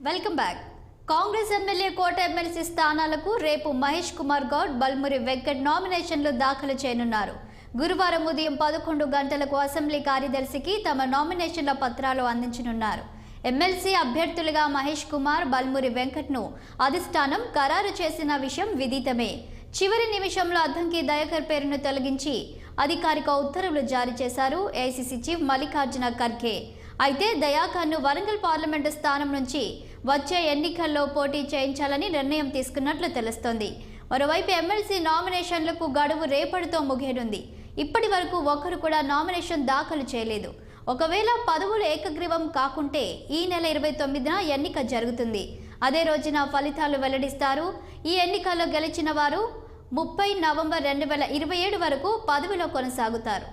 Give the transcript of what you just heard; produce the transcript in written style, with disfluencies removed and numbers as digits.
Welcome back. Congress MLA కోట MLC స్థానాలకు రేపు మహేష్ కుమార్ గౌడ్, బల్మురి వెంకట్ నామినేషన్లు దాఖలు చేయనున్నారు. గురువారం ఉదయం 11 గంటలకు అసెంబ్లీ కార్యదర్శికి తమ నామినేషన్ల పత్రాలు అందించనున్నారు. ఎమ్మెల్సీ అభ్యర్థులుగా మహేష్ కుమార్, బల్మురి వెంకట్ను అధిష్టానం ఖరారు చేసిన విషయం విదితమే. చివరి నిమిషంలో అద్దంకి దయాకర్ పేరును తొలగించి అధికారిక ఉత్తర్వులు జారీ చేశారు ఏఐసీసీ చీఫ్ మల్లికార్జున ఖర్గే. అయితే దయాకర్ను వరంగల్ పార్లమెంటు స్థానం నుంచి వచ్చే ఎన్నికల్లో పోటీ చేయించాలని నిర్ణయం తీసుకున్నట్లు తెలుస్తోంది. మరోవైపు ఎమ్మెల్సీ నామినేషన్లకు గడువు రేపటితో ముగియనుంది. ఇప్పటి వరకు ఒక్కరు కూడా నామినేషన్ దాఖలు చేయలేదు. ఒకవేళ పదవులు ఏకగ్రీవం కాకుంటే ఈ నెల 29న ఎన్నిక జరుగుతుంది. అదే రోజున ఫలితాలు వెల్లడిస్తారు. ఈ ఎన్నికల్లో గెలిచిన వారు 30 నవంబర్ 2027 వరకు పదవిలో కొనసాగుతారు.